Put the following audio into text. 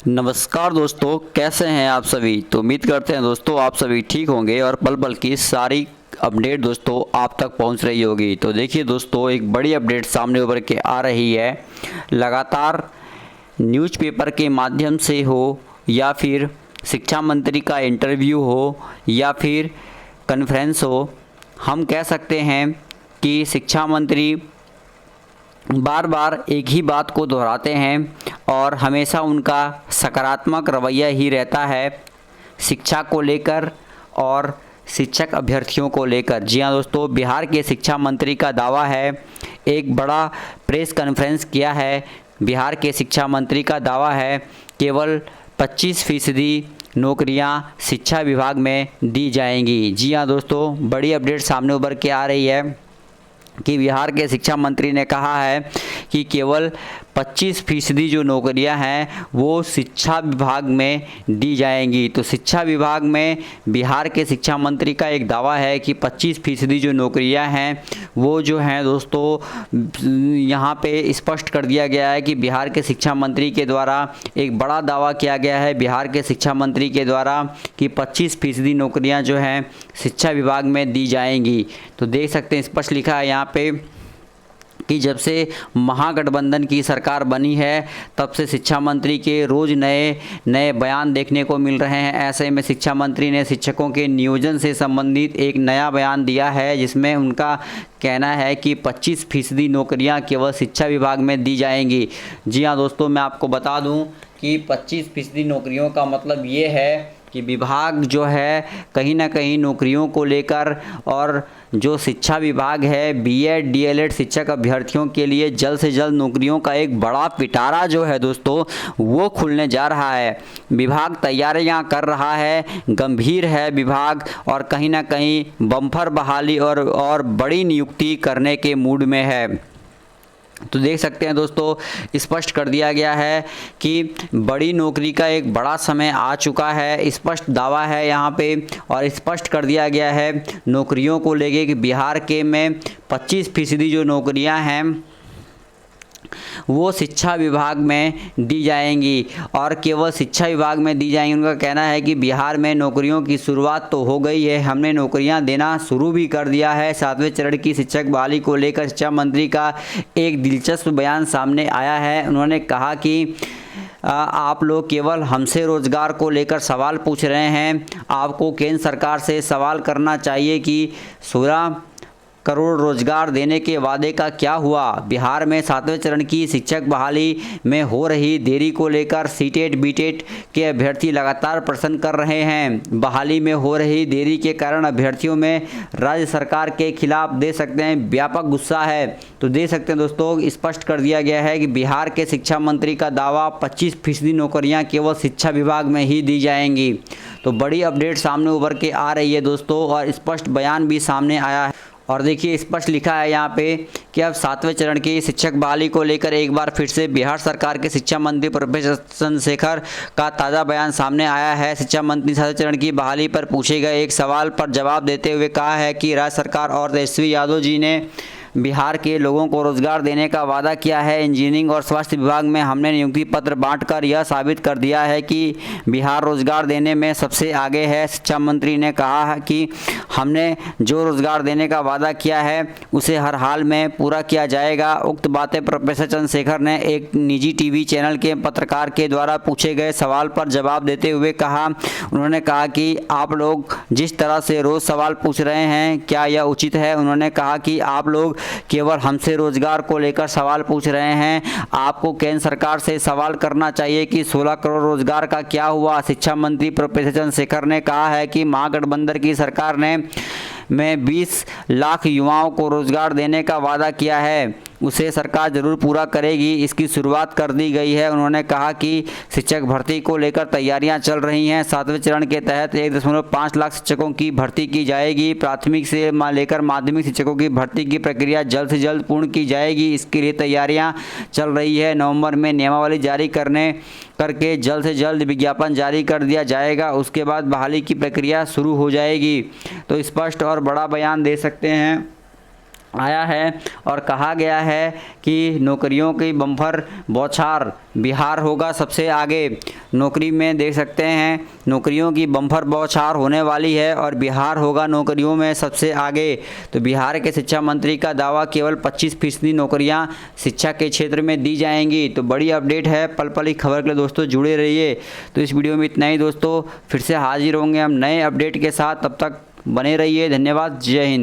नमस्कार दोस्तों, कैसे हैं आप सभी। तो उम्मीद करते हैं दोस्तों आप सभी ठीक होंगे और पल पल की सारी अपडेट दोस्तों आप तक पहुंच रही होगी। तो देखिए दोस्तों, एक बड़ी अपडेट सामने उभर के आ रही है। लगातार न्यूज़पेपर के माध्यम से हो या फिर शिक्षा मंत्री का इंटरव्यू हो या फिर कॉन्फ्रेंस हो, हम कह सकते हैं कि शिक्षा मंत्री बार बार एक ही बात को दोहराते हैं और हमेशा उनका सकारात्मक रवैया ही रहता है शिक्षा को लेकर और शिक्षक अभ्यर्थियों को लेकर। जी हाँ दोस्तों, बिहार के शिक्षा मंत्री का दावा है, एक बड़ा प्रेस कॉन्फ्रेंस किया है। बिहार के शिक्षा मंत्री का दावा है केवल 25% नौकरियां शिक्षा विभाग में दी जाएंगी। जी हाँ दोस्तों, बड़ी अपडेट सामने उभर के आ रही है कि बिहार के शिक्षा मंत्री ने कहा है कि केवल 25% जो नौकरियां हैं वो शिक्षा विभाग में दी जाएंगी। तो शिक्षा विभाग में बिहार के शिक्षा मंत्री का एक दावा है कि 25% जो नौकरियां हैं वो जो हैं दोस्तों, यहाँ पे स्पष्ट कर दिया गया है कि बिहार के शिक्षा मंत्री के द्वारा एक बड़ा दावा किया गया है बिहार के शिक्षा मंत्री के द्वारा कि 25% नौकरियाँ जो हैं शिक्षा विभाग में दी जाएंगी। तो देख सकते हैं स्पष्ट लिखा है यहाँ पे कि जब से महागठबंधन की सरकार बनी है तब से शिक्षा मंत्री के रोज़ नए नए बयान देखने को मिल रहे हैं। ऐसे में शिक्षा मंत्री ने शिक्षकों के नियोजन से संबंधित एक नया बयान दिया है जिसमें उनका कहना है कि 25% नौकरियां केवल शिक्षा विभाग में दी जाएंगी। जी हाँ दोस्तों, मैं आपको बता दूं कि 25% नौकरियों का मतलब ये है कि विभाग जो है कहीं ना कहीं नौकरियों को लेकर और जो शिक्षा विभाग है बीएड डीएलएड शिक्षक अभ्यर्थियों के लिए जल्द से जल्द नौकरियों का एक बड़ा पिटारा जो है दोस्तों वो खुलने जा रहा है। विभाग तैयारियां कर रहा है, गंभीर है विभाग और कहीं ना कहीं बम्पर बहाली और बड़ी नियुक्ति करने के मूड में है। तो देख सकते हैं दोस्तों, स्पष्ट कर दिया गया है कि बड़ी नौकरी का एक बड़ा समय आ चुका है, स्पष्ट दावा है यहाँ पे और स्पष्ट कर दिया गया है नौकरियों को लेके कि बिहार के में 25% जो नौकरियाँ हैं वो शिक्षा विभाग में दी जाएंगी और केवल शिक्षा विभाग में दी जाएंगी। उनका कहना है कि बिहार में नौकरियों की शुरुआत तो हो गई है, हमने नौकरियां देना शुरू भी कर दिया है। 7वें चरण की शिक्षक बहाली को लेकर शिक्षा मंत्री का एक दिलचस्प बयान सामने आया है। उन्होंने कहा कि आप लोग केवल हमसे रोज़गार को लेकर सवाल पूछ रहे हैं, आपको केंद्र सरकार से सवाल करना चाहिए कि 16 करोड़ रोजगार देने के वादे का क्या हुआ। बिहार में 7वें चरण की शिक्षक बहाली में हो रही देरी को लेकर सीटेट बीटेट के अभ्यर्थी लगातार प्रश्न कर रहे हैं। बहाली में हो रही देरी के कारण अभ्यर्थियों में राज्य सरकार के खिलाफ दे सकते हैं व्यापक गुस्सा है। तो दे सकते हैं दोस्तों, स्पष्ट कर दिया गया है कि बिहार के शिक्षा मंत्री का दावा 25% नौकरियाँ केवल शिक्षा विभाग में ही दी जाएंगी। तो बड़ी अपडेट सामने उभर के आ रही है दोस्तों और स्पष्ट बयान भी सामने आया है। और देखिए स्पष्ट लिखा है यहाँ पे कि अब 7वें चरण की शिक्षक बहाली को लेकर एक बार फिर से बिहार सरकार के शिक्षा मंत्री प्रोफेसर चंद्रशेखर का ताज़ा बयान सामने आया है। शिक्षा मंत्री 7वें चरण की बहाली पर पूछे गए एक सवाल पर जवाब देते हुए कहा है कि राज्य सरकार और तेजस्वी यादव जी ने बिहार के लोगों को रोजगार देने का वादा किया है। इंजीनियरिंग और स्वास्थ्य विभाग में हमने नियुक्ति पत्र बांटकर यह साबित कर दिया है कि बिहार रोजगार देने में सबसे आगे है। शिक्षा मंत्री ने कहा है कि हमने जो रोजगार देने का वादा किया है उसे हर हाल में पूरा किया जाएगा। उक्त बातें प्रोफेसर चंद्रशेखर ने एक निजी टीवी चैनल के पत्रकार के द्वारा पूछे गए सवाल पर जवाब देते हुए कहा। उन्होंने कहा कि आप लोग जिस तरह से रोज़ सवाल पूछ रहे हैं क्या यह उचित है। उन्होंने कहा कि आप लोग केवल हमसे रोजगार को लेकर सवाल पूछ रहे हैं, आपको केंद्र सरकार से सवाल करना चाहिए कि 16 करोड़ रोजगार का क्या हुआ। शिक्षा मंत्री प्रोफेसर चंद्रशेखर ने कहा है कि महागठबंधन की सरकार ने 20 लाख युवाओं को रोजगार देने का वादा किया है, उसे सरकार जरूर पूरा करेगी, इसकी शुरुआत कर दी गई है। उन्होंने कहा कि शिक्षक भर्ती को लेकर तैयारियां चल रही हैं। 7वें चरण के तहत 1.5 लाख शिक्षकों की भर्ती की जाएगी। प्राथमिक से लेकर माध्यमिक शिक्षकों की भर्ती की प्रक्रिया जल्द से जल्द पूर्ण की जाएगी, इसके लिए तैयारियां चल रही है। नवंबर में नियमावली जारी करके जल्द से जल्द विज्ञापन जारी कर दिया जाएगा, उसके बाद बहाली की प्रक्रिया शुरू हो जाएगी। तो स्पष्ट और बड़ा बयान दे सकते हैं आया है और कहा गया है कि नौकरियों की बम्पर बौछार बिहार होगा सबसे आगे। नौकरी में देख सकते हैं नौकरियों की बम्पर बौछार होने वाली है और बिहार होगा नौकरियों में सबसे आगे। तो बिहार के शिक्षा मंत्री का दावा, केवल 25% नौकरियां शिक्षा के क्षेत्र में दी जाएंगी। तो बड़ी अपडेट है, पल पल की खबर के लिए दोस्तों जुड़े रहिए। तो इस वीडियो में इतना ही दोस्तों, फिर से हाजिर होंगे हम नए अपडेट के साथ, तब तक बने रहिए। धन्यवाद, जय हिंद।